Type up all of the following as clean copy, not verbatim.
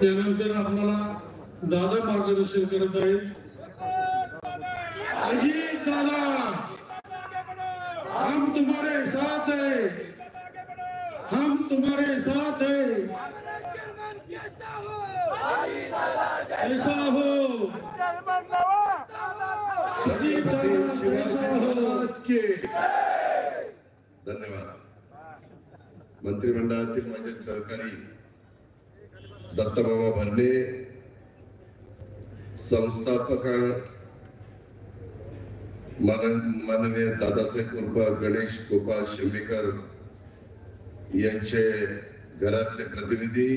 त्यानंतर आपल्याला दादा मार्गदर्शन करत आहेत। अजीत दादा, हम तुम्हारे साथ हैं, हम तुम्हारे साथ हैं। ऐसा हो अजीत दादा, ऐसा हो। धन्यवाद। मंत्रिमंडळातील माझे सहकारी दत्तमामा भरणे, संस्थापक माननीय दादासाहेब उर्फ गणेश गोपाळ शिंबेकर यांचे घरातले प्रतिनिधी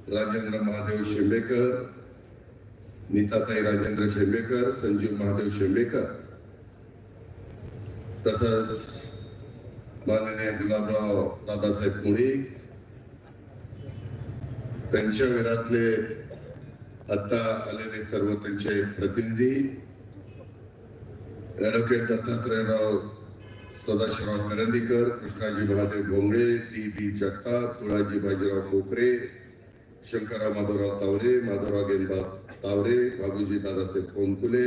राजेंद्र महादेव शिंबेकर, नीताताई राजेंद्र शिंबेकर, संजीव महादेव शिंबेकर, तसंच माननीय गुलाबराव दादासाहेब मुळीक, त्यांच्या घरातले आता आलेले सर्व त्यांचे प्रतिनिधी, ॲडव्होकेट दत्तात्रयराव सदाशिवराव करंदीकर, कृष्णाजी महादेव भोंगळे, डी जगताप, तुळाजी बाजीराव कोकरे, शंकरराव माधवराव तावरे, माधवराव गेंबा तावरे, बाबूजी दादासाहेब कोनकुले,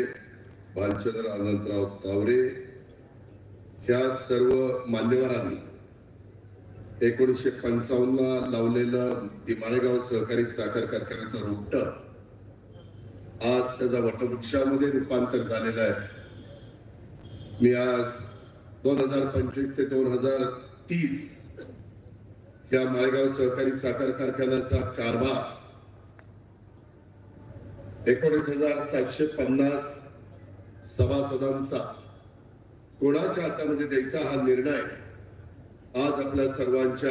भालचंद्र अनंतराव तावरे, ह्या सर्व मान्यवरांनी 1955 लावलेलं माळेगाव सहकारी साखर कारखान्याचं रोपटं आज त्याचा वटवृक्षामध्ये रूपांतर झालेलं आहे। मी आज 2025 ते 2030 या माळेगाव सहकारी साखर कारखान्याचा कारभार 19,750 सभासदांचा कोणाच्या हातामध्ये द्यायचा हा निर्णय आज आपल्या सर्वांच्या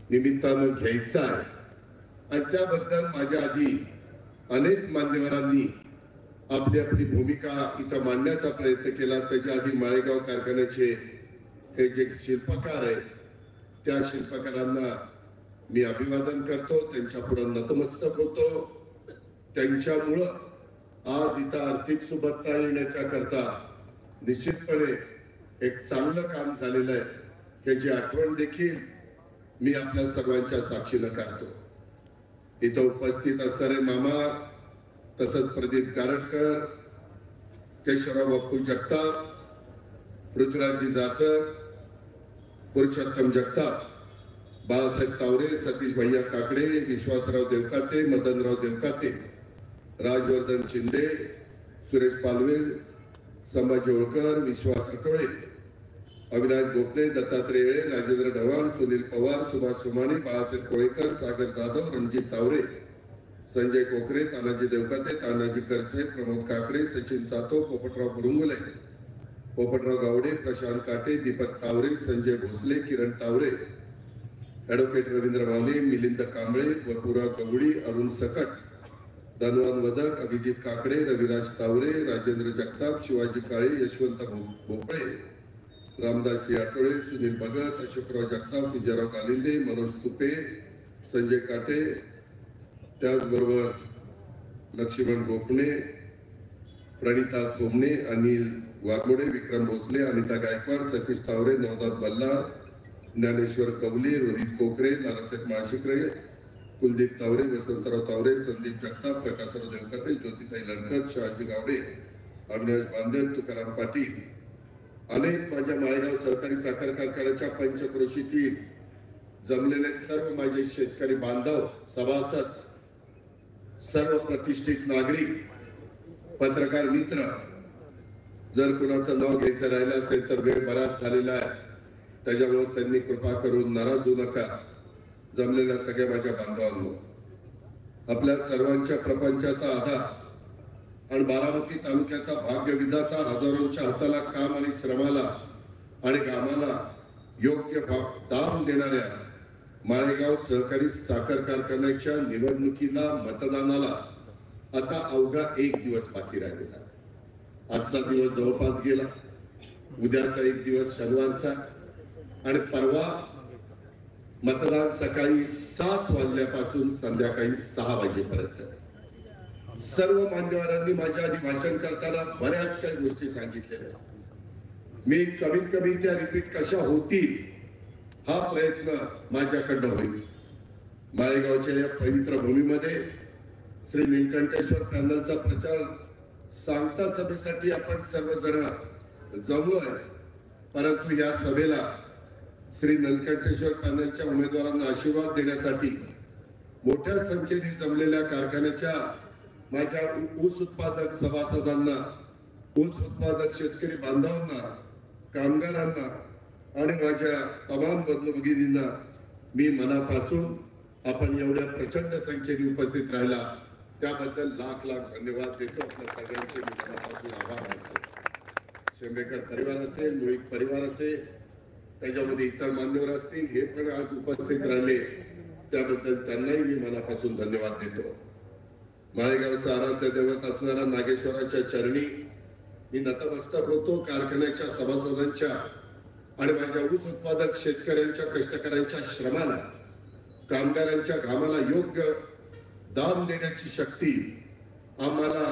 निमित्तानं घ्यायचा आहे। आणि त्याबद्दल माझ्या आधी अनेक मान्यवरांनी आपली आपली भूमिका इथं मांडण्याचा प्रयत्न केला। त्याच्या आधी माळेगाव कारखान्याचे हे जे शिल्पकार आहेत त्या शिल्पकारांना मी अभिवादन करतो, त्यांच्या पुढे नतमस्तक होतो। त्यांच्यामुळं आज इथं आर्थिक सुबत्ता येण्याच्या करता निश्चितपणे एक चांगलं काम झालेलं आहे याची आठवण देखील मी आपल्या सर्वांच्या साक्षीनं करतो। इथं उपस्थित असणारे मामा, तसंच प्रदीप गारटकर, केशवराव बाप्पू जगताप, पृथ्वीराजजी जाचक, पुरुषोत्तम जगताप, बाळासाहेब तावरे, सतीश भैया काकडे, विश्वासराव देवकाते, मदनराव देवकाते, राजवर्धन शिंदे, सुरेश पालवे, संभाजी होळकर, विश्वास अटोळे, अविनाश गोपने, दत्तात्रय येळे, राजेंद्र ढवाण, सुनील पवार, सुभाष सोमानी, बाळासाहेब कोळेकर, सागर जाधव, रणजित तावरे, संजय कोकरे, तानाजी देवकाते, तानाजी करसे, प्रमोद काकडे, सचिन सातो, पोपटराव बुरुंगुले, पोपटराव गावडे, प्रशांत काटे, दीपक तावरे, संजय भोसले, किरण तावरे, ॲडव्होकेट रवींद्र माने, मिलिंद कांबळे, वपुरा गवडी, अरुण सकट, धनवान वदक, अभिजित काकडे, रविराज तावरे, राजेंद्र जगताप, शिवाजी काळे, यशवंत भोपळे, रामदास याटोळे, सुनील भगत, अशोकराव जगताप, विजयराव कालिंदे, मनोज तुपे, संजय काटे, त्याचबरोबर लक्ष्मण गोफणे, प्रणिता थोमणे, अनिल वाघमोडे, विक्रम भोसले, अनिता गायकवाड, सतीश तावरे, नवनाथ बल्लाळ, ज्ञानेश्वर कवले, रोहित कोकरे, नानासाहेब माशिकरे, कुलदीप तावरे, वसंतराव तावरे, संदीप जगताप, प्रकाशराव देवकाते, ज्योतिताई लडकत, शहाजी गावडे, अविनाश बांदेल, तुकाराम पाटील, अनेक माझ्या माळेगाव सहकारी साखर कारखान्याच्या पंचक्रोशीतील जमलेले सर्व माझे शेतकरी बांधव, सभासद, सर्व प्रतिष्ठित नागरिक, पत्रकार मित्र, जर कुणाचं नाव घ्यायचं राहिलं असेल तर वेळ बराच झालेला आहे, त्याच्यामुळे त्यांनी कृपा करून नाराज होऊ नका। जमलेल्या सगळ्या माझ्या बांधवांनो, आपल्या सर्वांच्या प्रपंचाचा आधार आणि बारामती तालुक्याचा भाग्य विधाता, हजारोंच्या हाताला काम आणि श्रमाला आणि कामाला योग्य दाम देणाऱ्या माळेगाव सहकारी साखर कारखान्याच्या निवडणुकीला, मतदानाला आता अवघा एक दिवस बाकी राहिलेला। आजचा दिवस जवळपास गेला, उद्याचा एक दिवस शनिवारचा, आणि परवा मतदान सकाळी 7 वाजल्यापासून संध्याकाळी 6 वाजेपर्यंत। सर्व मान्यवरांनी माझ्या आधी भाषण करताना बऱ्याच काही गोष्टी सांगितलेल्या, मी कमीत कमी त्या रिपीट कशा होतील हा प्रयत्न माझ्याकडनं होईल। माळेगावच्या या पवित्र भूमीमध्ये श्री नीलकंठेश्वर पॅनलचा प्रचार सांगता सभेसाठी आपण सर्वजण जमलो आहे, परंतु या सभेला श्री नीलकंठेश्वर पॅनलच्या उमेदवारांना आशीर्वाद देण्यासाठी मोठ्या संख्येने जमलेल्या कारखान्याच्या माझ्या ऊस उत्पादक सभासदांना, ऊस उत्पादक शेतकरी बांधवांना, कामगारांना आणि माझ्या तमाम बंधू भगिनींना मी मनापासून आपण एवढ्या प्रचंड संख्येने उपस्थित राहिला त्याबद्दल लाख लाख धन्यवाद देतो. आपल्या सगळ्यांचे मी मनापासून आभार मानतो. शेंबेकर परिवार असेल, मुळीक परिवार असेल, त्याच्यामध्ये इतर मान्यवर असतील, हे पण आज उपस्थित राहिले त्याबद्दल त्यांनाही मी मनापासून धन्यवाद देतो. माळेगावचा आराध्य दैवत असणारा नागेश्वराच्या चरणी मी नतमस्तक होतो. कारखान्याच्या सभासदांच्या आणि माझ्या ऊस उत्पादक शेतकऱ्यांच्या, कष्टकऱ्यांच्या श्रमाला, कामगारांच्या घामाला योग्य दाम देण्याची शक्ती आम्हाला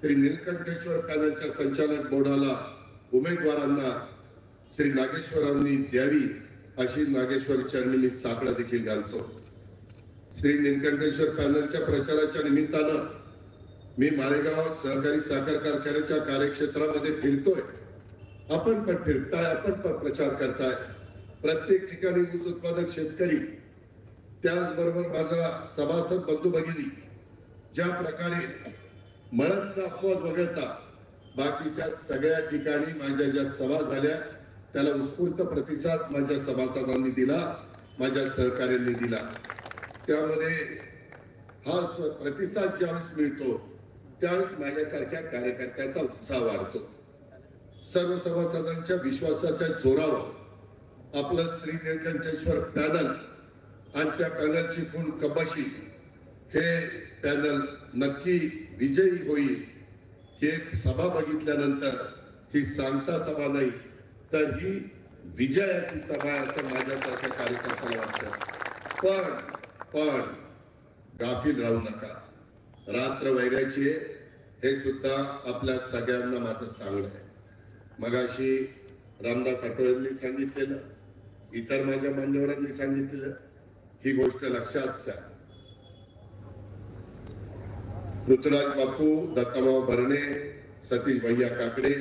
श्री नीलकंठेश्वर पॅनलच्या संचालक बोर्डाला, उमेदवारांना श्री नागेश्वरांनी द्यावी अशी नागेश्वर चरणी मी साकडा देखील घालतो. श्री नीलकंठेश्वर पॅनलच्या प्रचाराच्या निमित्तानं मी माळेगाव सहकारी साखर कारखान्याच्या कार्यक्षेत्रामध्ये फिरतोय. आपण पण फिरताय, आपण पण प्रचार करताय. प्रत्येक ठिकाणी ऊस उत्पादक शेतकरी, त्याचबरोबर माझा सभासद बंधू भगिनी ज्या प्रकारे मळदचा अपवाद वगळता बाकीच्या सगळ्या ठिकाणी माझ्या ज्या सभा झाल्या त्याला उत्स्फूर्त प्रतिसाद माझ्या सभासदांनी दिला, माझ्या सहकार्यांनी दिला. त्यामध्ये हा प्रतिसाद ज्यावेळेस मिळतो त्यावेळेस माझ्यासारख्या कार्यकर्त्याचा उत्साह वाढतो. सर्व सभासदांच्या विश्वासाच्या जोरावर आपलं श्री नीलकंठेश्वर पॅनल आणि त्या पॅनलची खूण कपाशी, हे पॅनल नक्की विजयी होईल. हे सभा बघितल्यानंतर ही सांगता सभा नाही तर ही विजयाची सभा आहे असं माझ्यासारख्या कार्यकर्त्याला वाटतं. पण गाफील राहू नका. रात्र वैराची आहे हे सुद्धा आपल्या सगळ्यांना माझं सांगणं आहे. मगाशी रामदास आठवलेंनी सांगितलेलं, इतर माझ्या मान्यवरांनी सांगितलेलं, ही गोष्ट लक्षात घ्या. ऋतुराज बापू, दत्तामाव भरणे, सतीश भैया काकडे,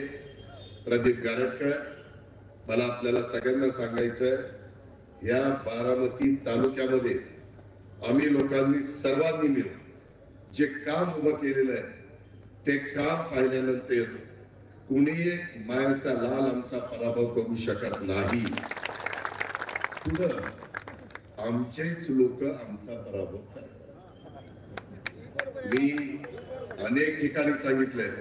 प्रदीप गारटकर, मला आपल्याला सगळ्यांना सांगायचं, या बारामती तालुक्यामध्ये आम्ही लोकांनी सर्वांनी मिळून जे काम उभं केलेलं आहे ते काम पाहिल्यानंतर कुणी मायाचा लाल आमचा पराभव करू शकत नाही. पुढं आमचेच लोक आमचा पराभव करतात. मी अनेक ठिकाणी सांगितलंय,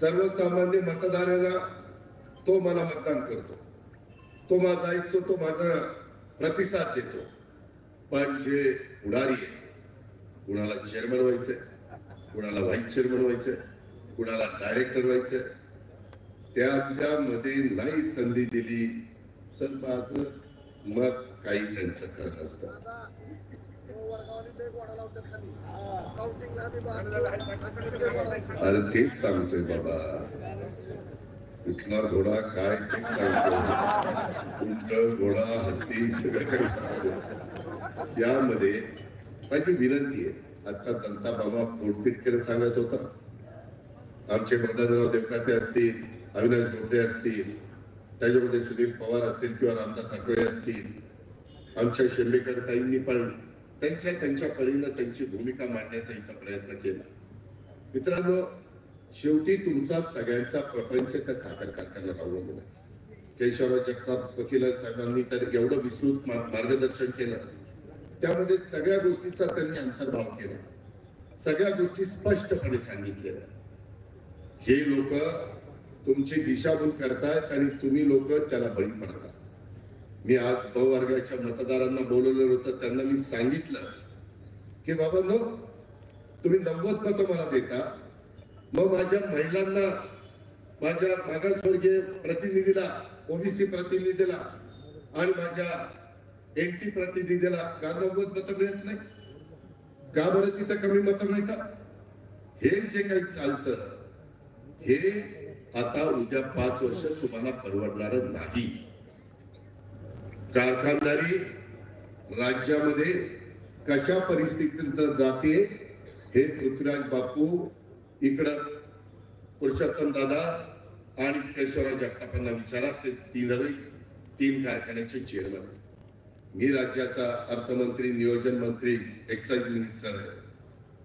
सर्वसामान्य मतदाराला तो मला मतदान करतो, तो माझा ऐकतो, तो माझा प्रतिसाद देतो. पण जे पुढारी आहे, कुणाला चेअरमन व्हायचंय, कुणाला व्हाईस चेअरमन व्हायचंय, कुणाला डायरेक्टर व्हायचंय, त्याच्यामध्ये नाही संधी दिली तर माझं मत काही त्यांचं खरं नसतं. अरे तेच सांगतोय बाबा, कुठला घोडा काय तेच सांगतो, उंट घोडा हत्ती सगळं काही सांगतो. यामध्ये माझी विनंती आहे, आता दंता बाबा पोटतिडकीला सांगत होता, आमचे मदनराव देवकाते असतील, अविनाश गोपडे असतील, त्याच्यामध्ये सुनील पवार असतील किंवा रामदास आठवले असतील, आमच्या शेंबेकर ताईंनी पण त्यांच्या परीनं त्यांची भूमिका मांडण्याचा इथं प्रयत्न केला. मित्रांनो, शेवटी तुमचा सगळ्यांचा प्रपंच त्या साखर कारखान्यावर अवलंबून आहे. केशवराव जगताप वकील साहेबांनी तर एवढं विस्तृत मार्गदर्शन केलं, त्यामध्ये सगळ्या गोष्टीचा त्यांनी अंतर्भाव केला, सगळ्या गोष्टी स्पष्टपणे सांगितलेल्या. हे लोक तुमची दिशाभूल करतायत आणि तुम्ही लोक त्याला बळी पडतात. मी आज ब वर्गाच्या मतदारांना बोलवलं होतं, त्यांना मी सांगितलं की बाबा नो, तुम्ही 90 मतं मला देता, मग माझ्या महिलांना, माझ्या मागासवर्गीय प्रतिनिधीला, ओबीसी प्रतिनिधीला आणि माझ्या एनटी प्रतिनिधीला का 90 मतं मिळत नाही? का बरं तिथं कमी मतं मिळतात? हे जे काही चालतं हे आता उद्या 5 वर्ष तुम्हाला परवडणार नाही. कारखानदारी राज्यामध्ये कशा परिस्थितीतून जाते हे पृथ्वीराज बापू इकडं पुरुषोत्तम दादा आणि केशवराव जगतापांना विचारा. ते तीन कारखान्याचे चेअरमन. मी राज्याचा अर्थमंत्री, नियोजन मंत्री, एक्साइज मिनिस्टर आहे.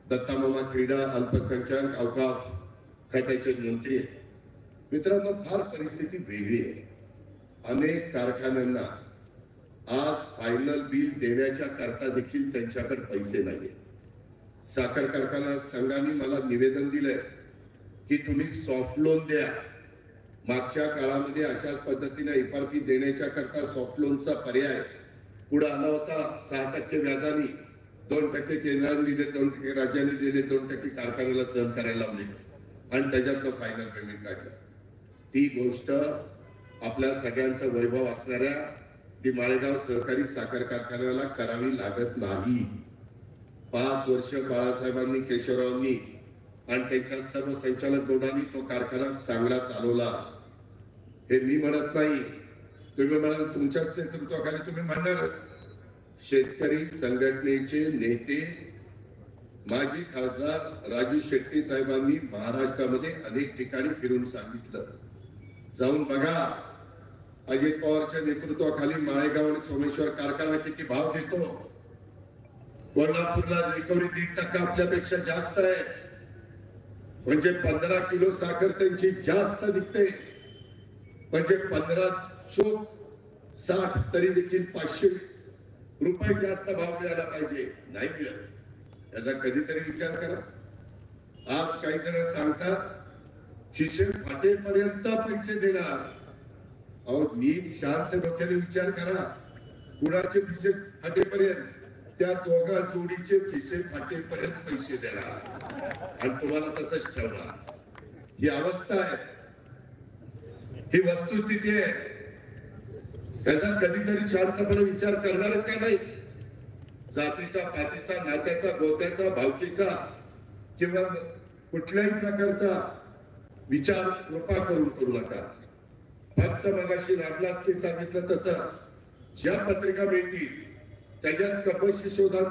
दत्तामामा क्रीडा, अल्पसंख्याक, अवकाश खात्याचे मंत्री आहे. मित्रांनो, फार परिस्थिती वेगळी आहे. अनेक कारखान्यांना आज फायनल बिल देण्याच्या करता देखील त्यांच्याकडे पैसे नाहीये. साखर कारखाना संघाने मला निवेदन दिलंय की तुम्ही सॉफ्ट लोन द्या. मागच्या काळामध्ये अशाच पद्धतीने एफआरपी देण्याच्या करता सॉफ्ट लोनचा पर्याय पुढे आला होता. 6% व्याजाने, 2% केंद्राने दिले, 2% राज्याने दिले, 2% कारखान्याला सहन करायला लावले आणि त्याच्यातनं फायनल पेमेंट काढलं. ती गोष्ट आपल्या सगळ्यांचं वैभव असणाऱ्या ती माळेगाव सहकारी साखर कारखान्याला करावी लागत नाही. 5 वर्ष बाळासाहेबांनी, केशवरावांनी आणि त्यांच्या सर्व संचालक बोर्डांनी तो कारखाना चांगला चालवला. हे मी म्हणत नाही, तुम्ही म्हणाल तुमच्याच नेतृत्वाखाली तुम्ही म्हणणारच. शेतकरी संघटनेचे नेते माजी खासदार राजू शेट्टी साहेबांनी महाराष्ट्रामध्ये अनेक ठिकाणी फिरून सांगितलं, जाऊन बघा अजित पवारच्या नेतृत्वाखाली माळेगाव आणि सोमेश्वर कारखाना किती भाव देतो. कोल्हापूरला रिकव्हरी 1.5% आपल्यापेक्षा जास्त आहे. म्हणजे 15 किलो साखर त्यांची जास्त निघते. म्हणजे 1560 तरी देखील 500 रुपये जास्त भाव मिळाला पाहिजे. नाही मिळत. याचा कधीतरी विचार करा. आज काही जण सांगतात खिसे फाटेपर्यंत पैसे देणार. अहो, नीट शांत डोक्याने विचार करा. कुणाचे खिसे फाटेपर्यंत? त्या दोघा जोडीचे खिसे फाटेपर्यंत पैसे देणार आणि तुम्हाला तसंच ठेवणार. ही अवस्था आहे, ही वस्तुस्थिती आहे. त्याचा कधीतरी शांतपणे विचार करणार का नाही? जातीचा, पातीचा, नात्याचा, गोत्याचा, भावकीचा किंवा कुठल्याही प्रकारचा विचार कृपा करून करू नका. फक्त मगाशी रामदासने सांगितलं तसं ज्या पत्रिका मिळतील त्याच्यात कपशी शोधा